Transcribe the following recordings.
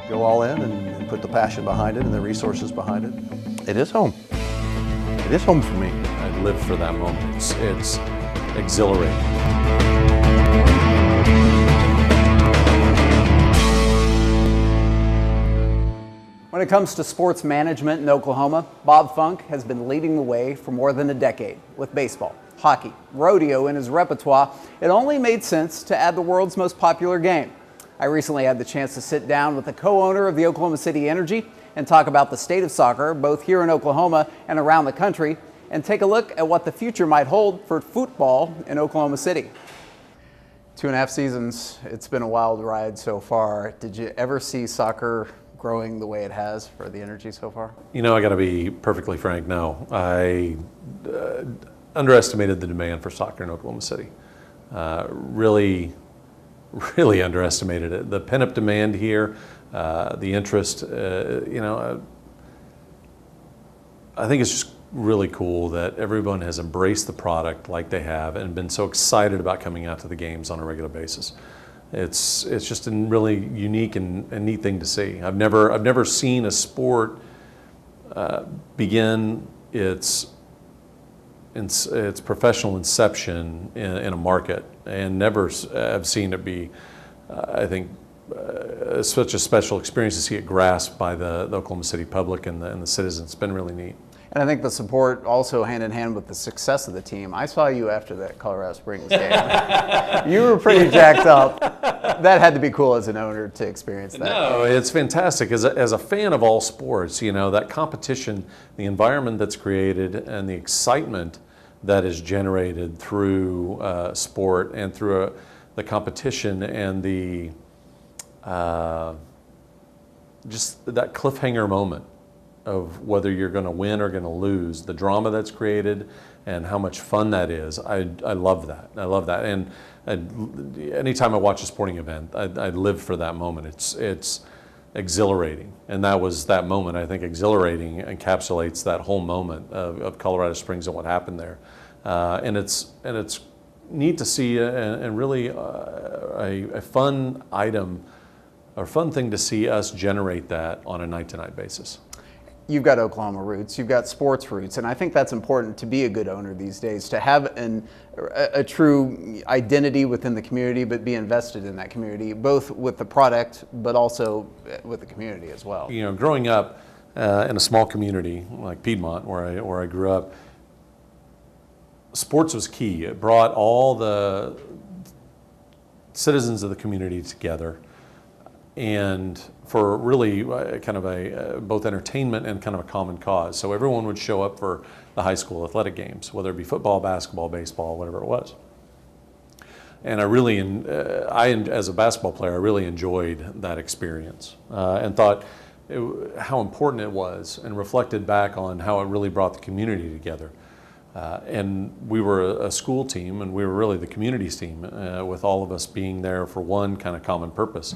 go all in and put the passion behind it and the resources behind it. It is home. It is home for me. I live for that moment. It's exhilarating. When it comes to sports management in Oklahoma, Bob Funk has been leading the way for more than a decade with baseball, hockey, rodeo in his repertoire. It only made sense to add the world's most popular game. I recently had the chance to sit down with the co-owner of the Oklahoma City Energy and talk about the state of soccer, both here in Oklahoma and around the country, and take a look at what the future might hold for football in Oklahoma City. 2.5 seasons, it's been a wild ride so far. Did you ever see soccer growing the way it has for the Energy so far? You know, I got to be perfectly frank, no. I underestimated the demand for soccer in Oklahoma City. Really underestimated it. The pent-up demand here, the interest, I think it's just really cool that everyone has embraced the product like they have and been so excited about coming out to the games on a regular basis. It's just a really unique and neat thing to see. I've never seen a sport begin its professional inception in a market, and never have seen it be, I think, such a special experience to see it grasped by the Oklahoma City public and the citizens. It's been really neat. And I think the support also hand in hand with the success of the team. I saw you after that Colorado Springs game. You were pretty jacked up. That had to be cool as an owner to experience that. No, it's fantastic. As a fan of all sports, that competition, the environment that's created, and the excitement that is generated through sport and through the competition and the just that cliffhanger moment of whether you're going to win or going to lose, the drama that's created and how much fun that is. I love that. I love that. And anytime I watch a sporting event, I live for that moment. It's exhilarating. And that was that moment. I think exhilarating encapsulates that whole moment of Colorado Springs and what happened there. And it's neat to see and really a fun item or fun thing to see us generate that on a night-to-night basis. You've got Oklahoma roots, you've got sports roots, and I think that's important to be a good owner these days, to have a true identity within the community, but be invested in that community, both with the product, but also with the community as well. Growing up in a small community like Piedmont, where I grew up, sports was key. It brought all the citizens of the community together, and for really kind of both entertainment and kind of a common cause. So everyone would show up for the high school athletic games, whether it be football, basketball, baseball, whatever it was. And as a basketball player, I really enjoyed that experience and thought how important it was, and reflected back on how it really brought the community together. And we were a school team, and we were really the community's team, with all of us being there for one kind of common purpose.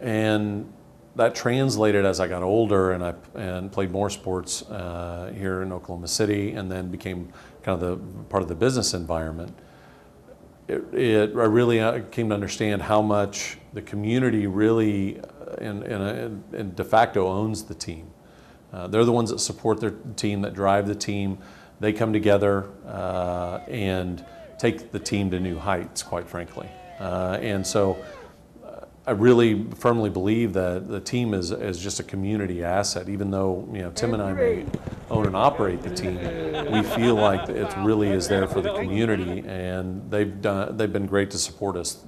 And that translated as I got older and played more sports here in Oklahoma City, and then became kind of the part of the business environment. I really came to understand how much the community really in de facto owns the team. They're the ones that support their team, that drive the team. They come together and take the team to new heights, quite frankly. And so I really firmly believe that the team is just a community asset. Even though Tim and I may own and operate the team, we feel like it really is there for the community, and they've been great to support us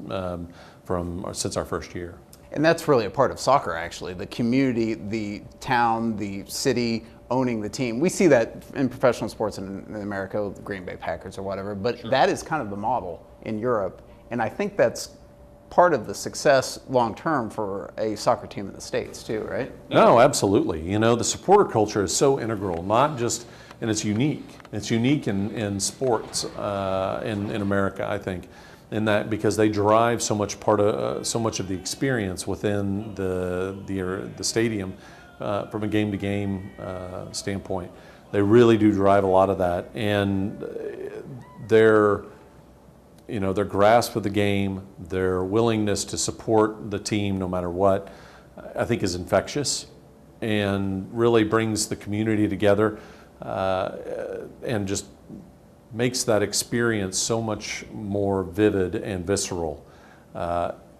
since our first year. And that's really a part of soccer, actually. The community, the town, the city owning the team. We see that in professional sports in America, the Green Bay Packers or whatever, but sure, that is kind of the model in Europe, and I think that's part of the success long-term for a soccer team in the States too, right? No, absolutely. The supporter culture is so integral, not just, and it's unique. It's unique in sports in America, I think, in that because they drive so much of the experience within the stadium from a game-to-game standpoint. They really do drive a lot of that, and their grasp of the game, their willingness to support the team no matter what, I think is infectious and really brings the community together and just makes that experience so much more vivid and visceral.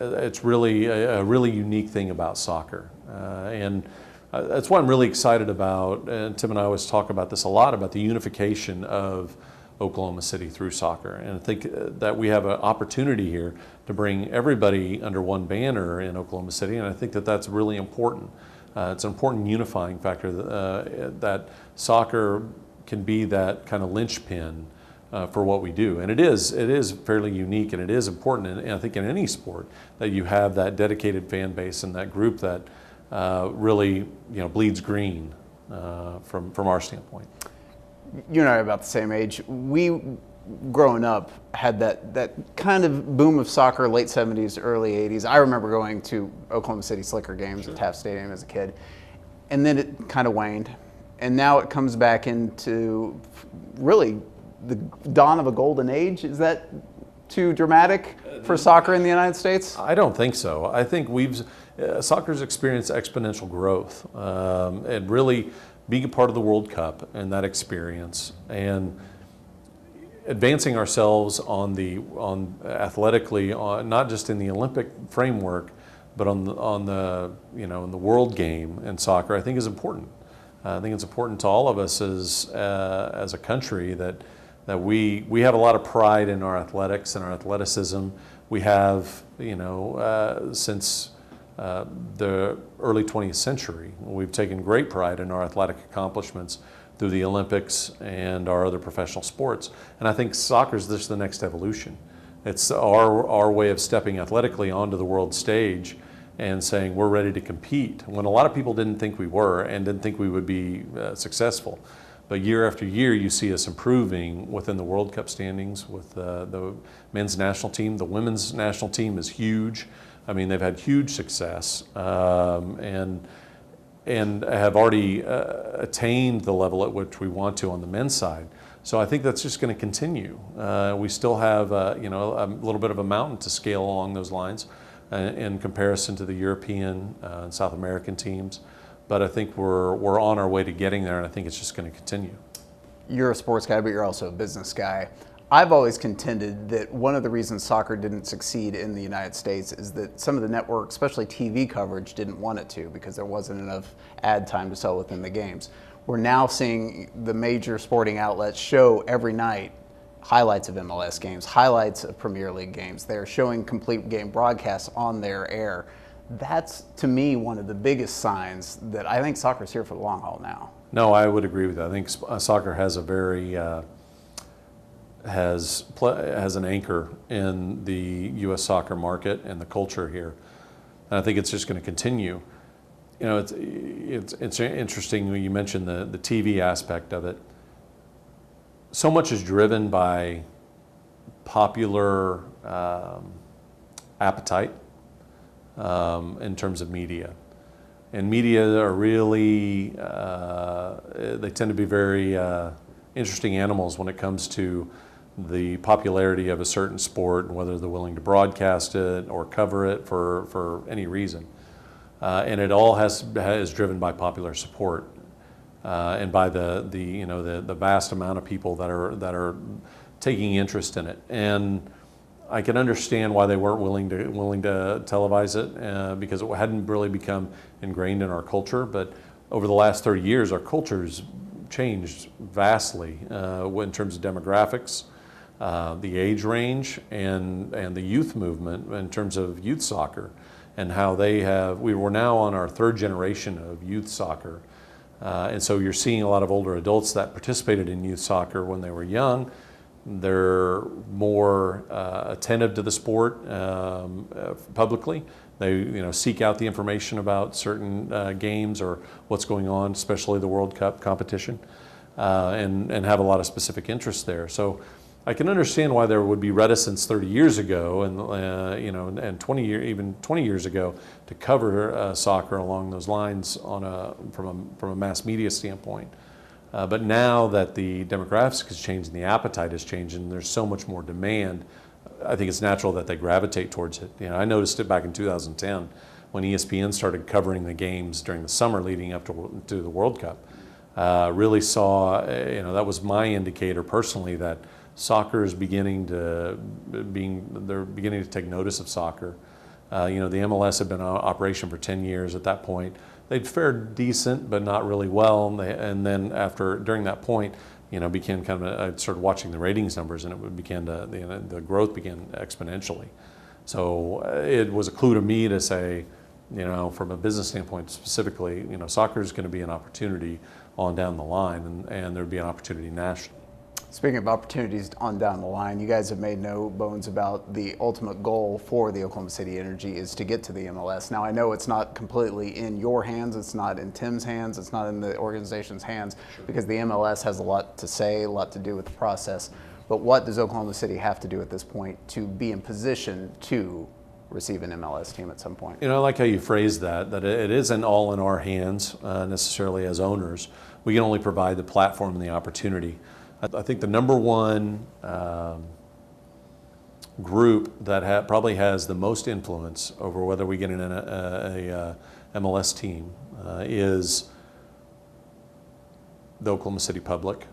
It's really a really unique thing about soccer. And that's why I'm really excited about, and Tim and I always talk about this a lot, about the unification of Oklahoma City through soccer. And I think that we have an opportunity here to bring everybody under one banner in Oklahoma City, and I think that that's really important. It's an important unifying factor that soccer can be that kind of linchpin for what we do. And it is fairly unique, and it is important, and I think in any sport, that you have that dedicated fan base and that group that really bleeds green from our standpoint. You and I are about the same age. We, growing up, had that kind of boom of soccer, late 70s, early 80s. I remember going to Oklahoma City Slicker games at Taft Stadium as a kid. And then it kind of waned. And now it comes back into really the dawn of a golden age. Is that too dramatic for soccer in the United States? I don't think so. I think soccer's experienced exponential growth and really being a part of the World Cup and that experience, and advancing ourselves athletically, not just in the Olympic framework, but on the in the world game in soccer, I think is important. I think it's important to all of us as a country that we have a lot of pride in our athletics and our athleticism. We have since the early 20th century. We've taken great pride in our athletic accomplishments through the Olympics and our other professional sports. And I think soccer is just the next evolution. It's our way of stepping athletically onto the world stage and saying we're ready to compete, when a lot of people didn't think we were and didn't think we would be successful. But year after year, you see us improving within the World Cup standings with the men's national team. The women's national team is huge. I mean, they've had huge success and have already attained the level at which we want to on the men's side. So I think that's just going to continue. We still have a little bit of a mountain to scale along those lines in comparison to the European and South American teams. But I think we're on our way to getting there, and I think it's just going to continue. You're a sports guy, but you're also a business guy. I've always contended that one of the reasons soccer didn't succeed in the United States is that some of the networks, especially TV coverage, didn't want it to because there wasn't enough ad time to sell within the games. We're now seeing the major sporting outlets show every night highlights of MLS games, highlights of Premier League games. They're showing complete game broadcasts on their air. That's, to me, one of the biggest signs that I think soccer's here for the long haul now. No, I would agree with that. I think soccer has a very has an anchor in the U.S. soccer market and the culture here, and I think it's just going to continue. It's interesting when you mentioned the TV aspect of it. So much is driven by popular appetite in terms of media, and media are really they tend to be very interesting animals when it comes to the popularity of a certain sport and whether they're willing to broadcast it or cover it for any reason. And it all is driven by popular support and by the vast amount of people that are taking interest in it. And I can understand why they weren't willing to televise it because it hadn't really become ingrained in our culture. But over the last 30 years, our culture's changed vastly in terms of demographics, the age range, and the youth movement in terms of youth soccer, and how we were now on our third generation of youth soccer. And so you're seeing a lot of older adults that participated in youth soccer when they were young. They're more attentive to the sport publicly. They seek out the information about certain games or what's going on, especially the World Cup competition, and have a lot of specific interest there. So I can understand why there would be reticence 30 years ago and 20 years ago to cover soccer along those lines from a mass media standpoint. But now that the demographics has changed and the appetite has changed and there's so much more demand, I think it's natural that they gravitate towards it. I noticed it back in 2010 when ESPN started covering the games during the summer leading up to the World Cup. Really saw, that was my indicator personally that soccer is beginning to take notice of soccer. The MLS had been in operation for 10 years at that point. They'd fared decent, but not really well. And then during that point, became kind of, I started watching the ratings numbers, and the growth began exponentially. So it was a clue to me to say, from a business standpoint specifically, soccer is going to be an opportunity on down the line, and there'd be an opportunity nationally. Speaking of opportunities on down the line, you guys have made no bones about the ultimate goal for the Oklahoma City Energy is to get to the MLS. Now, I know it's not completely in your hands, it's not in Tim's hands, it's not in the organization's hands, because the MLS has a lot to say, a lot to do with the process. But what does Oklahoma City have to do at this point to be in position to receive an MLS team at some point? I like how you phrased that it isn't all in our hands necessarily as owners. We can only provide the platform and the opportunity. I think the number one group that probably has the most influence over whether we get a MLS team is the Oklahoma City public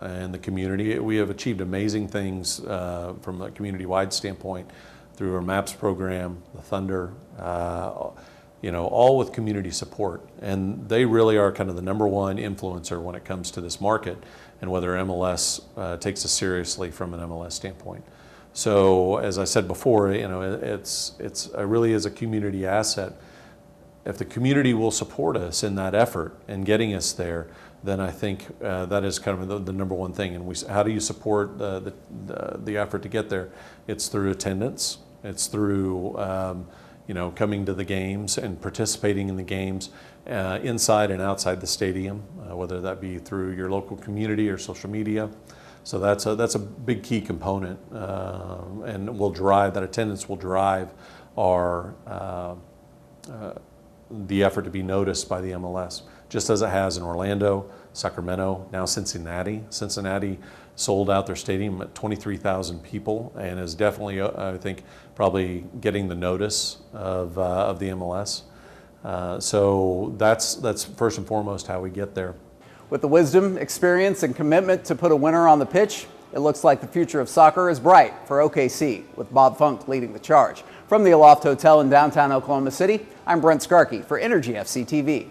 and the community. We have achieved amazing things from a community-wide standpoint through our MAPS program, the Thunder, all with community support. And they really are kind of the number one influencer when it comes to this market and whether MLS takes us seriously from an MLS standpoint. So as I said before, it really is a community asset. If the community will support us in that effort and getting us there, then I think that is kind of the number one thing. And how do you support the effort to get there? It's through attendance. It's through coming to the games and participating in the games inside and outside the stadium, whether that be through your local community or social media. So that's a big key component, and that attendance will drive our the effort to be noticed by the MLS, just as it has in Orlando, Sacramento, now Cincinnati. Cincinnati sold out their stadium at 23,000 people and is definitely, I think, probably getting the notice of the MLS. So that's first and foremost how we get there. With the wisdom, experience, and commitment to put a winner on the pitch, it looks like the future of soccer is bright for OKC, with Bob Funk leading the charge. From the Aloft Hotel in downtown Oklahoma City, I'm Brent Skarkey for Energy FC TV.